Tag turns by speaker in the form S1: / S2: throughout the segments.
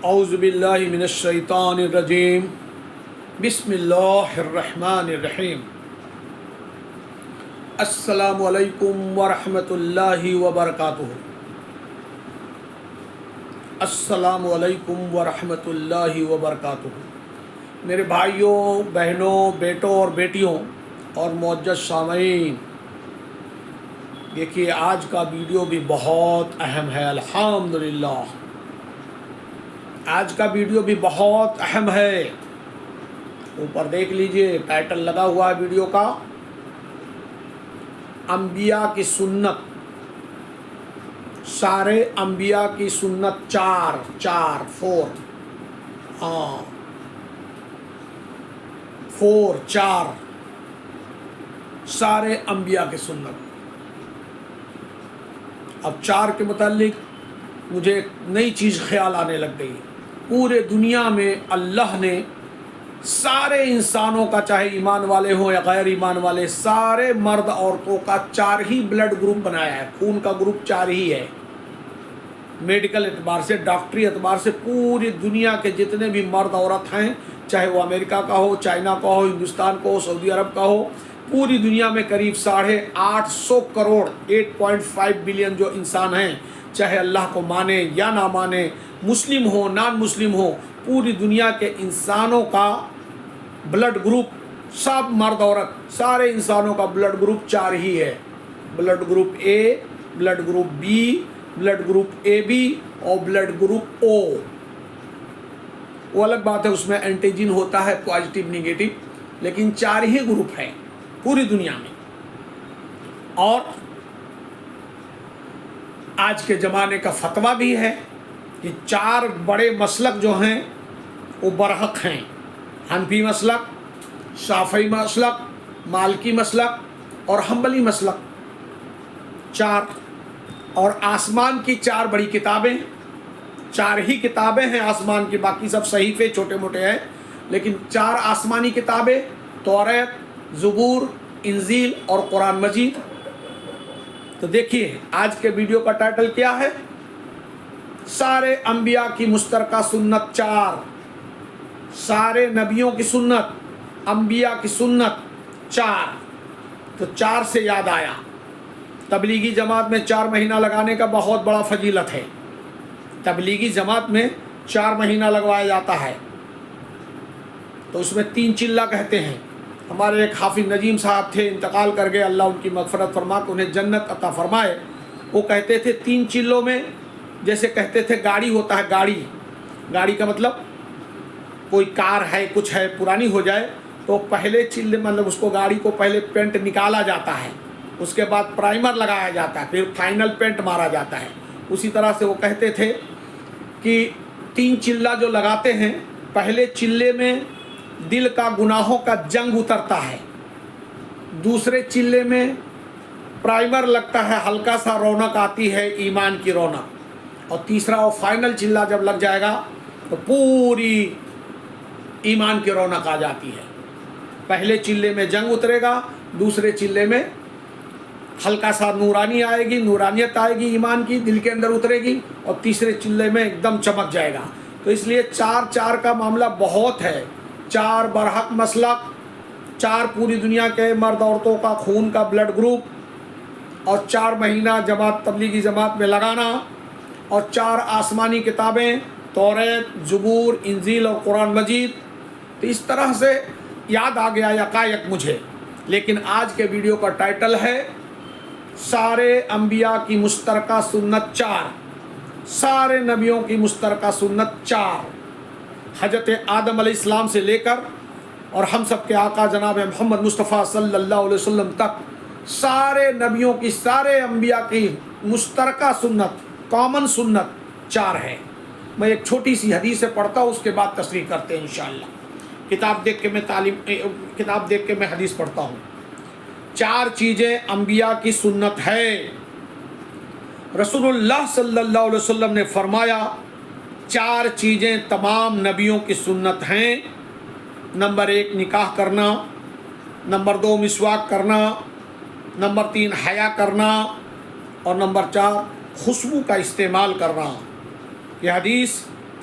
S1: اعوذ باللہ من الشیطان الرجیم بسم اللہ الرحمن الرحیم السلام علیکم ورحمۃ اللہ وبرکاتہ۔ السلام علیکم ورحمۃ اللہ وبرکاتہ۔ میرے بھائیوں، بہنوں، بیٹوں اور بیٹیوں اور معزز سامعین، دیکھیے آج کا ویڈیو بھی بہت اہم ہے۔ الحمدللہ آج کا ویڈیو بھی بہت اہم ہے۔ اوپر دیکھ لیجئے، ٹائٹل لگا ہوا ہے ویڈیو کا، انبیاء کی سنت، سارے انبیاء کی سنت چار سارے انبیاء کی سنت۔ اب چار کے متعلق مجھے ایک نئی چیز خیال آنے لگ گئی۔ پورے دنیا میں اللہ نے سارے انسانوں کا، چاہے ایمان والے ہوں یا غیر ایمان والے، سارے مرد عورتوں کا چار ہی بلڈ گروپ بنایا ہے۔ خون کا گروپ چار ہی ہے۔ میڈیکل اعتبار سے، ڈاکٹری اعتبار سے پوری دنیا کے جتنے بھی مرد عورت ہیں، چاہے وہ امریکہ کا ہو، چائنا کا ہو، ہندوستان کا ہو، سعودی عرب کا ہو، پوری دنیا میں قریب 850 کروڑ 8.5 بلین جو انسان ہیں، چاہے اللہ کو مانے یا نہ مانے، مسلم ہو نان مسلم ہو، پوری دنیا کے انسانوں کا بلڈ گروپ، سب مرد عورت سارے انسانوں کا بلڈ گروپ چار ہی ہے۔ Blood group A, blood group B, blood group A B اور بلڈ گروپ او۔ وہ الگ بات ہے، اس میں اینٹیجن ہوتا ہے پازیٹیو نگیٹو، لیکن چار ہی گروپ ہیں پوری دنیا میں۔ اور آج کے زمانے کا فتویٰ بھی ہے کہ چار بڑے مسلک جو ہیں وہ برحق ہیں: حنفی مسلک، شافعی مسلک، مالکی مسلک اور حنبلی مسلک۔ چار، اور آسمان کی چار بڑی کتابیں، چار ہی کتابیں ہیں آسمان کی، باقی سب صحیفے چھوٹے موٹے ہیں، لیکن چار آسمانی کتابیں: توریت، زبور، انجیل اور قرآن مجید۔ تو دیکھیے آج کے ویڈیو کا ٹائٹل کیا ہے؟ سارے انبیاء کی مشترکہ سنت چار، سارے نبیوں کی سنت، انبیاء کی سنت چار۔ تو چار سے یاد آیا، تبلیغی جماعت میں 4 مہینہ لگانے کا بہت بڑا فضیلت ہے۔ تبلیغی جماعت میں 4 مہینہ لگوایا جاتا ہے، تو اس میں 3 چلہ کہتے ہیں۔ ہمارے ایک حافظ نجیم صاحب تھے، انتقال کر گئے، اللہ ان کی مغفرت فرما کے انہیں جنت عطا فرمائے۔ وہ کہتے تھے 3 چلوں میں، جیسے کہتے تھے گاڑی ہوتا ہے، گاڑی کا مطلب کوئی کار ہے، کچھ ہے، پرانی ہو جائے تو پہلے چلے، مطلب اس کو گاڑی کو پہلے پینٹ نکالا جاتا ہے، اس کے بعد پرائمر لگایا جاتا ہے، پھر فائنل پینٹ مارا جاتا ہے۔ اسی طرح سے وہ کہتے تھے کہ 3 چلہ جو لگاتے ہیں، پہلے چلے میں دل کا گناہوں کا جنگ اترتا ہے، دوسرے چلے میں پرائمر لگتا ہے، ہلکا سا رونق آتی ہے، ایمان کی رونق، اور تیسرا اور فائنل چلہ جب لگ جائے گا تو پوری ایمان کی رونق آ جاتی ہے۔ پہلے چلے میں جنگ اترے گا، دوسرے چلے میں ہلکا سا نورانی آئے گی، نورانیت آئے گی، ایمان کی دل کے اندر اترے گی، اور تیسرے چلے میں ایک دم چمک جائے گا۔ تو اس لیے 4 کا معاملہ بہت ہے۔ 4 برحق مسلک، 4 پوری دنیا کے مرد عورتوں کا خون کا بلڈ گروپ، اور 4 مہینہ جماعت، تبلیغی جماعت میں لگانا، اور 4 آسمانی کتابیں: توریت، زبور، انجیل اور قرآن مجید۔ تو اس طرح سے یاد آ گیا یکایک مجھے۔ لیکن آج کے ویڈیو کا ٹائٹل ہے سارے انبیاء کی مشترکہ سنت چار، سارے نبیوں کی مشترکہ سنت چار۔ حضرت آدم علیہ السلام سے لے کر اور ہم سب کے آقا جناب محمد مصطفیٰ صلی اللہ علیہ وسلم تک، سارے نبیوں کی، سارے انبیاء کی مشترکہ سنت، کامن سنت 4 ہے۔ میں ایک چھوٹی سی حدیث سے پڑھتا ہوں، اس کے بعد تشریح کرتے ہیں انشاءاللہ۔ کتاب دیکھ کے میں حدیث پڑھتا ہوں۔ 4 چیزیں انبیاء کی سنت ہے۔ رسول اللہ صلی اللہ علیہ وسلم نے فرمایا 4 چیزیں تمام نبیوں کی سنت ہیں۔ نمبر 1 نکاح کرنا، نمبر 2 مسواک کرنا، نمبر 3 حیا کرنا، اور نمبر 4 خوشبو کا استعمال کرنا۔ یہ حدیث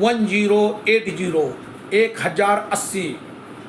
S1: 1080 1080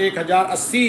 S1: 1080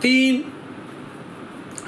S1: 3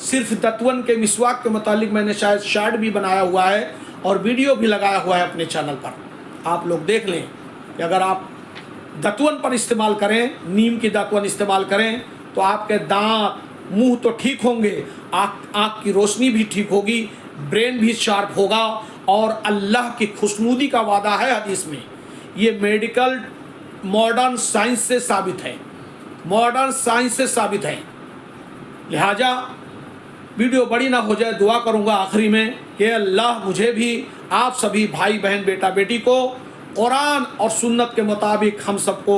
S1: صرف دتون کے مسواک کے متعلق میں نے شاید شارٹ بھی بنایا ہوا ہے اور ویڈیو بھی لگایا ہوا ہے اپنے چینل پر، آپ لوگ دیکھ لیں کہ اگر آپ دتون پر استعمال کریں، نیم کی دتون استعمال کریں تو آپ کے دانت منہ تو ٹھیک ہوں گے، آنکھ کی روشنی بھی ٹھیک ہوگی، برین بھی شارپ ہوگا، اور اللہ کی خوشنودی کا وعدہ ہے حدیث میں۔ یہ میڈیکل ماڈرن سائنس سے ثابت ہے، ماڈرن سائنس سے ثابت ہے۔ لہٰذا ویڈیو بڑی نہ ہو جائے، دعا کروں گا آخری میں کہ اللہ مجھے بھی، آپ سبھی بھائی بہن بیٹا بیٹی کو قرآن اور سنت کے مطابق ہم سب کو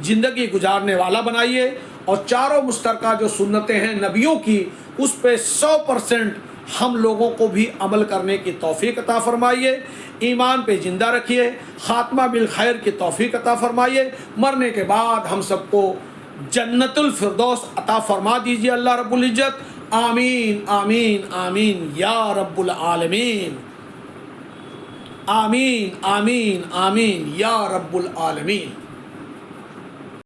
S1: زندگی گزارنے والا بنائیے، اور چاروں مشترکہ جو سنتیں ہیں نبیوں کی، اس پہ 100% ہم لوگوں کو بھی عمل کرنے کی توفیق عطا فرمائیے، ایمان پہ زندہ رکھیے، خاتمہ بالخیر کی توفیق عطا فرمائیے، مرنے کے بعد ہم سب کو جنت الفردوس عطا فرما دیجیے اللہ رب العزت۔ آمین آمین آمین یا رب العالمین، آمین آمین آمین یا رب العالمین۔